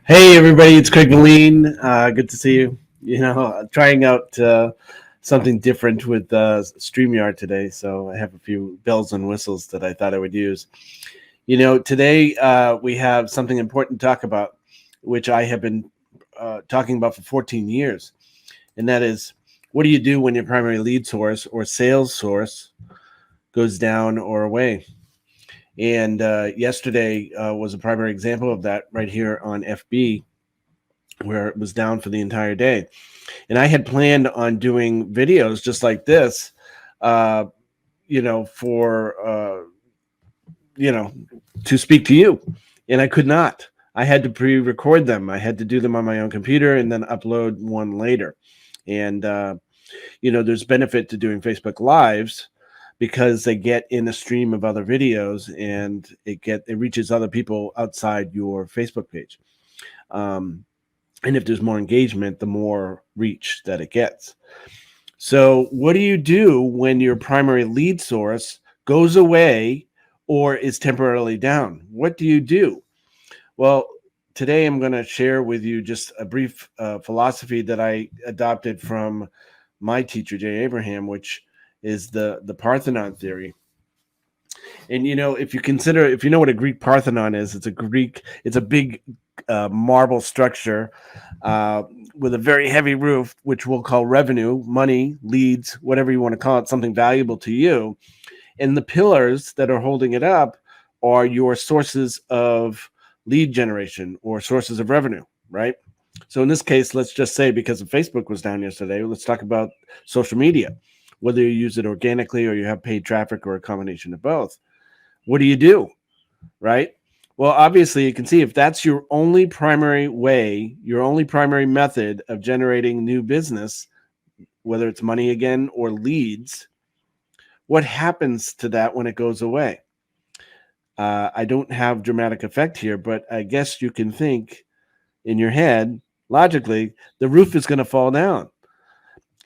Hey everybody, it's Craig Valine. Good to see you. Trying out something different with StreamYard today, so I have a few bells and whistles that I thought I would use. Today we have something important to talk about, which I have been talking about for 14 years, and that is, what do you do when your primary lead source or sales source goes down or away? And yesterday was a primary example of that right here on FB, where it was down for the entire day. And I had planned on doing videos just like this, uh, for, to speak to you. And I could not. I had to pre-record them. I had to do them on my own computer and then upload one later. And, there's benefit to doing Facebook Lives because they get in a stream of other videos and it reaches other people outside your Facebook page. And if there's more engagement, the more reach that it gets. So what do you do when your primary lead source goes away or is temporarily down? What do you do? Well, today I'm going to share with you just a brief philosophy that I adopted from my teacher, Jay Abraham, which is the Parthenon theory. And if you know what a Greek Parthenon is, it's a big marble structure with a very heavy roof, which we'll call revenue, money, leads, whatever you want to call it, something valuable to you. And the pillars that are holding it up are your sources of lead generation or sources of revenue, right? So in this case, let's just say, because Facebook was down yesterday, let's talk about social media, whether you use it organically or you have paid traffic or a combination of both. What do you do, right? Well, obviously, you can see if that's your only primary way, your only primary method of generating new business, whether it's money again or leads, what happens to that when it goes away? I don't have dramatic effect here, but I guess you can think in your head, logically, the roof is going to fall down.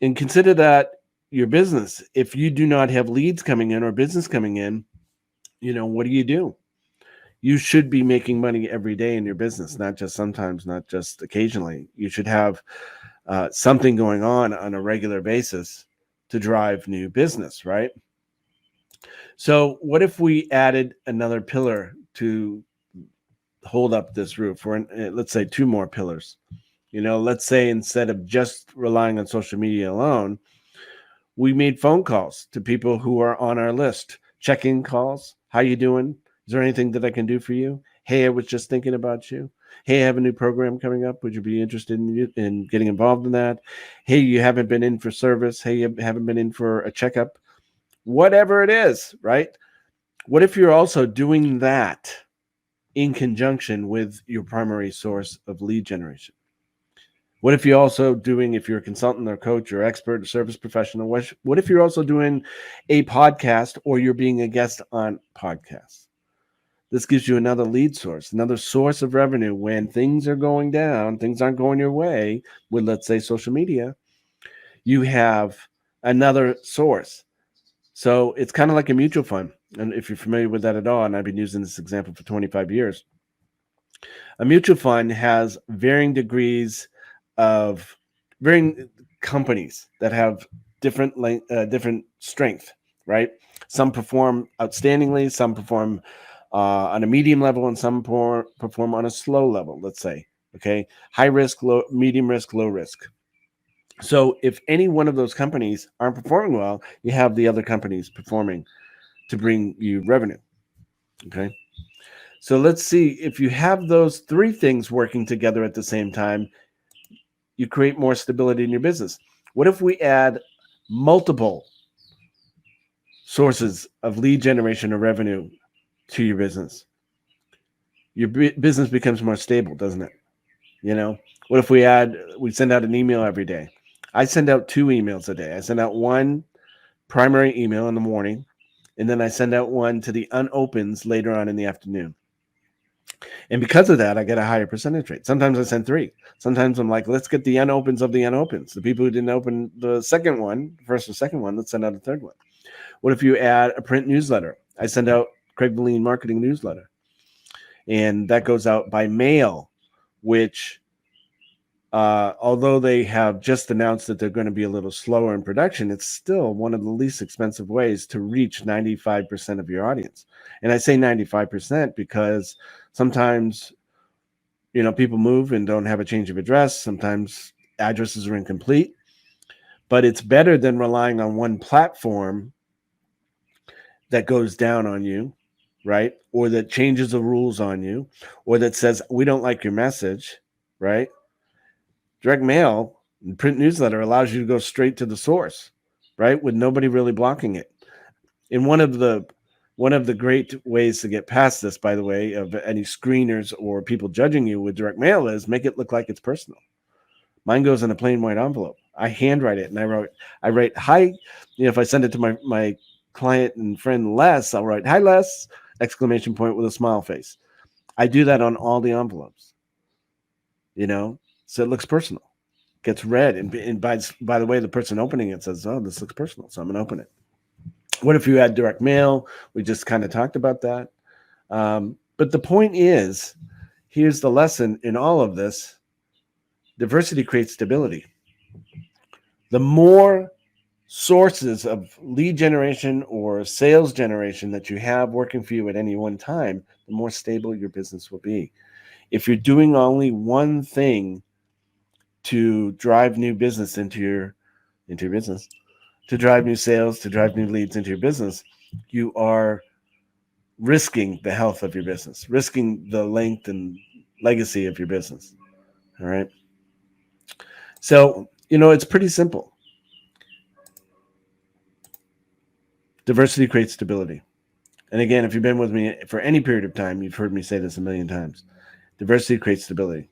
And consider that your business. If you do not have leads coming in or business coming in, what do you do? You should be making money every day in your business, not just sometimes, not just occasionally. You should have something going on a regular basis to drive new business, right? So what if we added another pillar to hold up this roof, or let's say two more pillars? Let's say instead of just relying on social media alone, we made phone calls to people who are on our list, check-in calls. How you doing? Is there anything that I can do for you? Hey, I was just thinking about you. Hey, I have a new program coming up. Would you be interested in getting involved in that? Hey, you haven't been in for service. Hey, you haven't been in for a checkup. Whatever it is, right? What if you're also doing that in conjunction with your primary source of lead generation? What if you're also doing, if you're a consultant or coach or expert or service professional, what if you're also doing a podcast or you're being a guest on podcasts? This gives you another lead source, another source of revenue when things are going down, things aren't going your way with, let's say, social media. You have another source. So it's kind of like a mutual fund. And if you're familiar with that at all, and I've been using this example for 25 years, a mutual fund has varying degrees of varying companies that have different strength, right? Some perform outstandingly, some perform on a medium level, and some perform on a slow level, let's say. Okay, high risk, medium risk, low risk. So if any one of those companies aren't performing well, you have the other companies performing to bring you revenue. Okay. So let's see, if you have those three things working together at the same time, you create more stability in your business. What if we add multiple sources of lead generation or revenue to your business? Your business becomes more stable, doesn't it? What if we send out an email every day? I send out 2 emails a day. I send out one primary email in the morning, and then I send out one to the unopens later on in the afternoon. And because of that, I get a higher percentage rate. Sometimes I send 3. Sometimes I'm like, let's get the unopens of the unopens. The people who didn't open the second one, first or second one, let's send out a third one. What if you add a print newsletter? I send out Craig Valine marketing newsletter. And that goes out by mail which although they have just announced that they're going to be a little slower in production, it's still one of the least expensive ways to reach 95% of your audience. And I say 95% because sometimes, people move and don't have a change of address. Sometimes addresses are incomplete, but it's better than relying on one platform that goes down on you, right? Or that changes the rules on you, or that says, we don't like your message, right? Direct mail and print newsletter allows you to go straight to the source, right? With nobody really blocking it. And one of the great ways to get past this, by the way, of any screeners or people judging you with direct mail is make it look like it's personal. Mine goes in a plain white envelope. I handwrite it, and I write hi. If I send it to my client and friend Les, I'll write hi Les, ! With a smile face. I do that on all the envelopes. So it looks personal, gets read, and by the way, the person opening it says, "Oh, this looks personal," so I'm gonna open it. What if you had direct mail? We just kind of talked about that. But the point is, here's the lesson in all of this: diversity creates stability. The more sources of lead generation or sales generation that you have working for you at any one time, the more stable your business will be. If you're doing only one thing to drive new business into your business, to drive new sales, to drive new leads into your business, you are risking the health of your business, risking the length and legacy of your business. All right. So, it's pretty simple. Diversity creates stability. And again, if you've been with me for any period of time, you've heard me say this a million times. Diversity creates stability.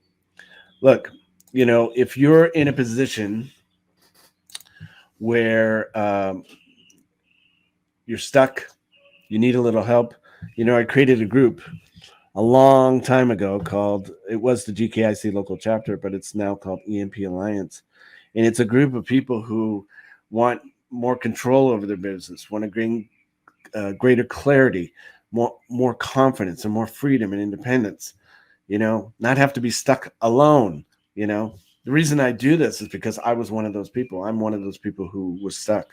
Look, if you're in a position where you're stuck, you need a little help. I created a group a long time ago it was the GKIC local chapter, but it's now called EMP Alliance. And it's a group of people who want more control over their business, want to bring greater clarity, more confidence, and more freedom and independence. Not have to be stuck alone. The reason I do this is because I was one of those people. I'm one of those people who was stuck.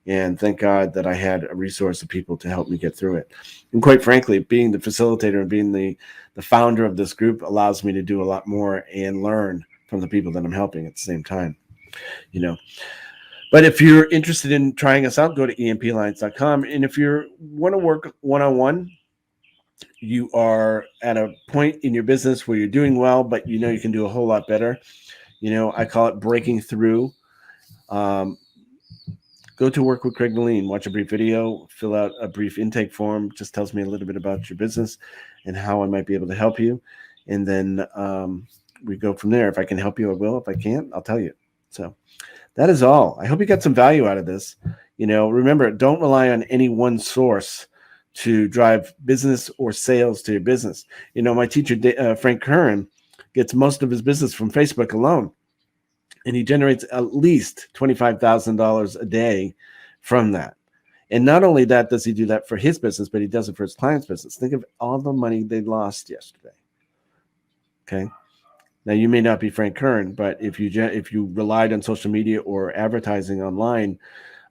And thank God that I had a resource of people to help me get through it. And quite frankly, being the facilitator and being the founder of this group allows me to do a lot more and learn from the people that I'm helping at the same time. But if you're interested in trying us out, go to EMPalliance.com. And if you want to work one-on-one, you are at a point in your business where you're doing well, but you can do a whole lot better. I call it breaking through. Go to Work with Craig Valine, watch a brief video, fill out a brief intake form. Just tells me a little bit about your business and how I might be able to help you. And then we go from there. If I can help you, I will. If I can't, I'll tell you. So that is all. I hope you got some value out of this. Remember, don't rely on any one source to drive business or sales to your business. My teacher, Frank Curran, gets most of his business from Facebook alone. And he generates at least $25,000 a day from that. And not only that does he do that for his business, but he does it for his client's business. Think of all the money they lost yesterday. Okay. Now, you may not be Frank Curran, but if you relied on social media or advertising online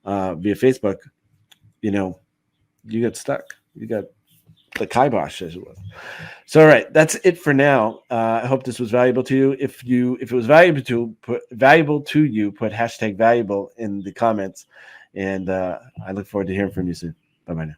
via Facebook, you get stuck. You got the kibosh, as it was. So, all right, that's it for now. I hope this was valuable to you. If it was valuable to you, put #valuable in the comments, and I look forward to hearing from you soon. Bye-bye now.